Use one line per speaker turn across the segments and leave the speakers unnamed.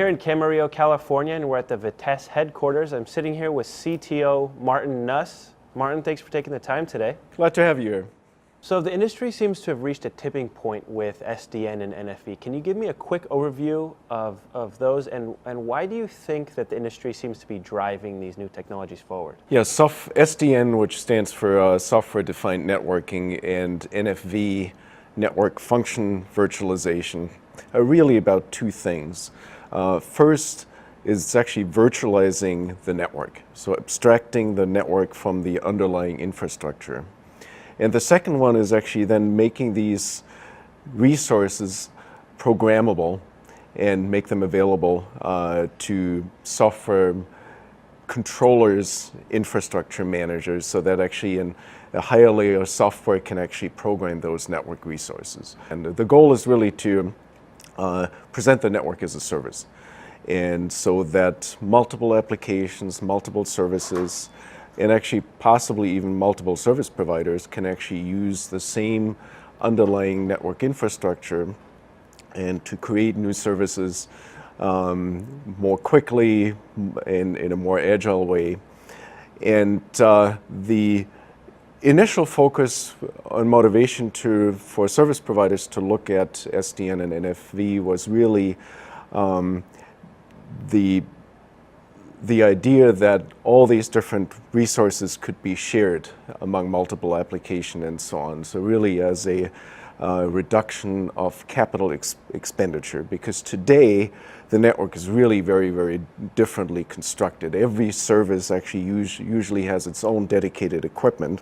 here in Camarillo, California, and we're at the Vitesse headquarters. I'm sitting here with CTO Martin Nuss. Martin, thanks for taking the time today.
Glad to have you here.
So the industry seems to have reached a tipping point with SDN and NFV. Can you give me a quick overview of those, and why do you think that the industry seems to be driving these new technologies forward?
Yeah, SDN, which stands for Software-Defined Networking, and NFV, Network Function Virtualization, are really about two things. First is it's actually virtualizing the network, so abstracting the network from the underlying infrastructure. And the second one is actually then making these resources programmable and make them available to software controllers, infrastructure managers, so that actually in a higher layer of software can actually program those network resources. And the goal is really to present the network as a service. And so that multiple applications, multiple services, and actually possibly even multiple service providers can actually use the same underlying network infrastructure and to create new services more quickly in a more agile way. And the initial focus on motivation for service providers to look at SDN and NFV was really the idea that all these different resources could be shared among multiple applications and so on. So really as a reduction of capital expenditure, because today the network is really very, very differently constructed. Every service actually usually has its own dedicated equipment,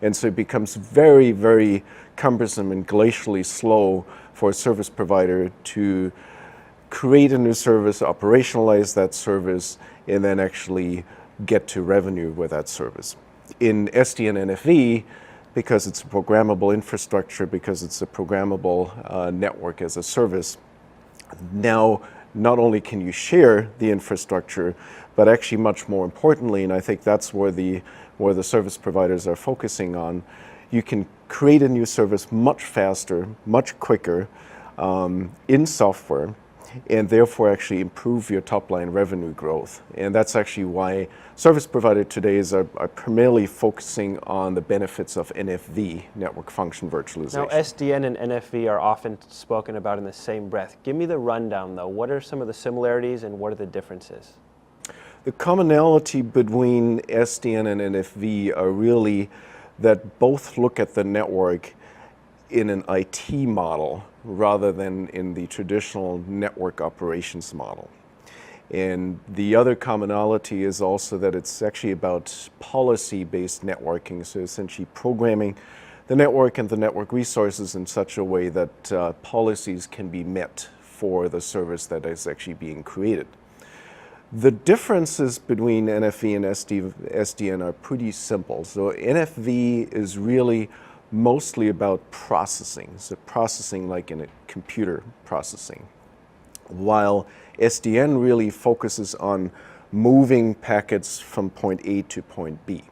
and so it becomes very, very cumbersome and glacially slow for a service provider to create a new service, operationalize that service, and then actually get to revenue with that service. In SDN NFV, because it's a programmable infrastructure, because it's a programmable network as a service, now not only can you share the infrastructure, but actually much more importantly, and I think that's where the service providers are focusing on, you can create a new service much faster, much quicker in software, and therefore actually improve your top-line revenue growth. And that's actually why service providers today are primarily focusing on the benefits of NFV, Network Function Virtualization.
Now, SDN and NFV are often spoken about in the same breath. Give me the rundown, though. What are some of the similarities and what are the differences?
The commonality between SDN and NFV are really that both look at the network in an IT model rather than in the traditional network operations model. And the other commonality is also that it's actually about policy-based networking, so essentially programming the network and the network resources in such a way that policies can be met for the service that is actually being created. The differences between NFV and SDN are pretty simple. So NFV is really mostly about processing, so processing like in a computer processing, while SDN really focuses on moving packets from point A to point B.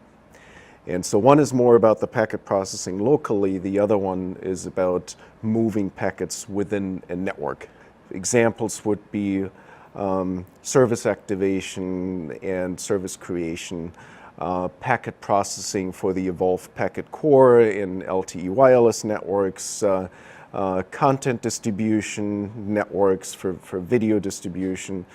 And so one is more about the packet processing locally, the other one is about moving packets within a network. Examples would be service activation and service creation, packet processing for the evolved packet core in LTE wireless networks, content distribution networks for video distribution,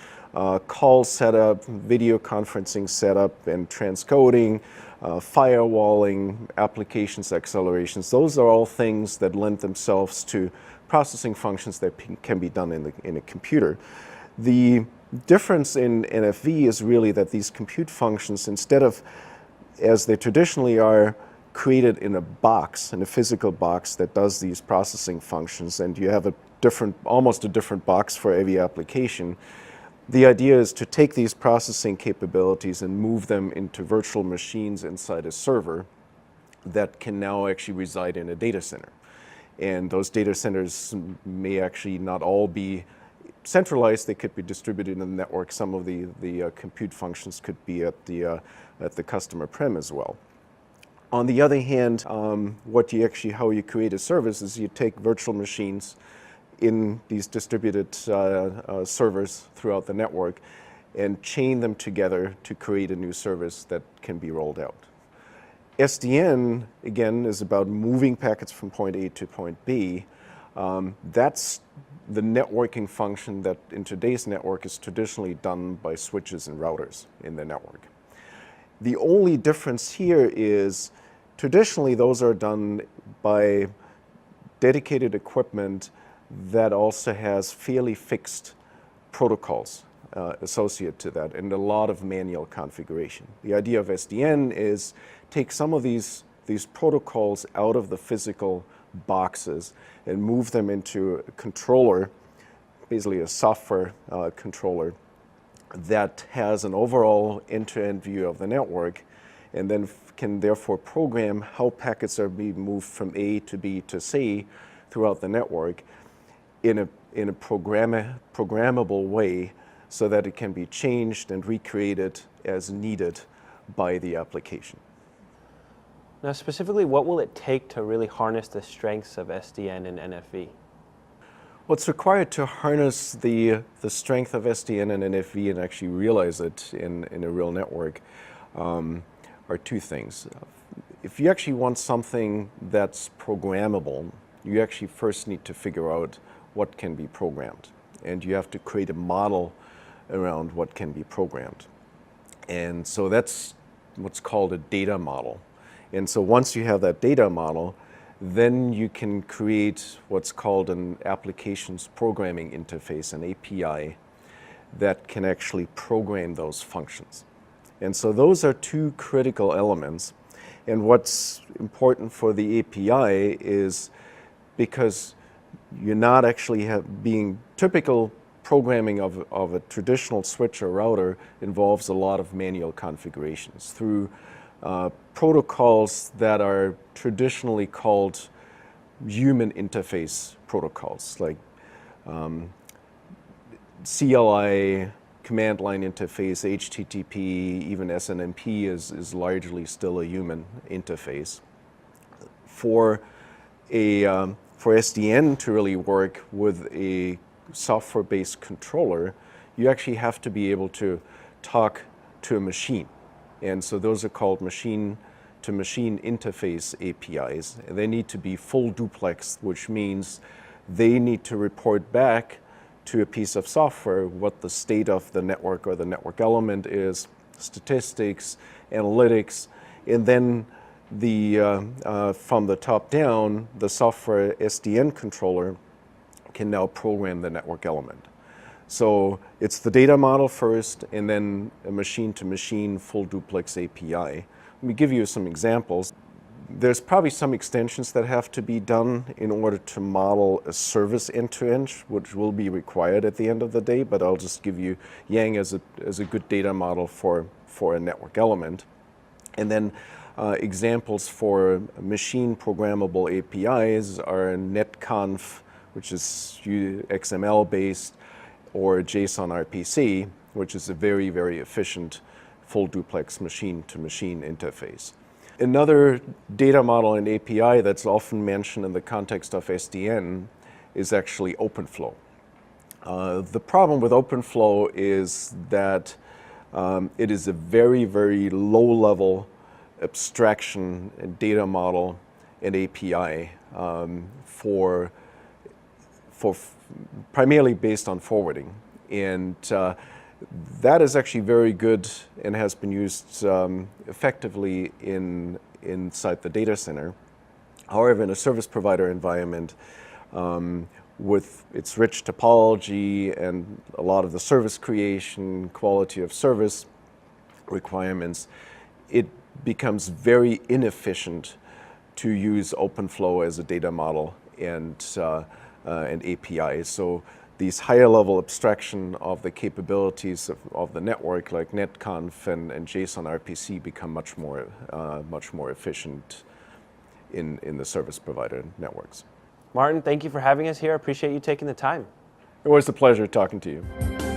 call setup, video conferencing setup and transcoding, firewalling, applications accelerations. Those are all things that lend themselves to processing functions that can be done in a computer. The difference in NFV is really that these compute functions, instead of, as they traditionally are, created in a box, in a physical box that does these processing functions, and you have almost a different box for every application. The idea is to take these processing capabilities and move them into virtual machines inside a server that can now actually reside in a data center. And those data centers may actually not all be centralized, they could be distributed in the network. Some of the compute functions could be at the customer prem as well. On the other hand, how you create a service is you take virtual machines in these distributed servers throughout the network and chain them together to create a new service that can be rolled out. SDN, again, is about moving packets from point A to point B. That's the networking function that in today's network is traditionally done by switches and routers in the network. The only difference here is traditionally those are done by dedicated equipment that also has fairly fixed protocols associated to that and a lot of manual configuration. The idea of SDN is take some of these protocols out of the physical boxes and move them into a controller, basically a software controller that has an overall end-to-end view of the network and then can therefore program how packets are being moved from A to B to C throughout the network in a programmable way so that it can be changed and recreated as needed by the application.
Now, specifically, what will it take to really harness the strengths of SDN and NFV?
What's required to harness the strength of SDN and NFV and actually realize it in a real network are two things. If you actually want something that's programmable, you actually first need to figure out what can be programmed. And you have to create a model around what can be programmed. And so that's what's called a data model. And so once you have that data model, then you can create what's called an applications programming interface, an API, that can actually program those functions. And so those are two critical elements. And what's important for the API is because you're not actually being typical programming of a traditional switch or router involves a lot of manual configurations through protocols that are traditionally called human interface protocols, like CLI, command line interface, HTTP, even SNMP is largely still a human interface. For SDN to really work with a software-based controller, you actually have to be able to talk to a machine. And so those are called machine-to-machine interface APIs. And they need to be full duplex, which means they need to report back to a piece of software what the state of the network or the network element is, statistics, analytics, and then from the top down, the software SDN controller can now program the network element. So it's the data model first, and then a machine-to-machine full duplex API. Let me give you some examples. There's probably some extensions that have to be done in order to model a service end-to-end, which will be required at the end of the day, but I'll just give you Yang as a good data model for a network element. And then examples for machine programmable APIs are netconf, which is XML based, or JSON RPC, which is a very, very efficient full duplex machine-to-machine interface. Another data model and API that's often mentioned in the context of SDN is actually OpenFlow. The problem with OpenFlow is that it is a very, very low-level abstraction and data model and API for primarily based on forwarding. And that is actually very good and has been used effectively inside the data center. However, in a service provider environment, with its rich topology and a lot of the service creation, quality of service requirements, it becomes very inefficient to use OpenFlow as a data model and API. So these higher level abstraction of the capabilities of the network, like netconf and JSON RPC, become much more efficient in the service provider networks.
Martin, thank you for having us here. I appreciate you taking the time.
It was a pleasure talking to you.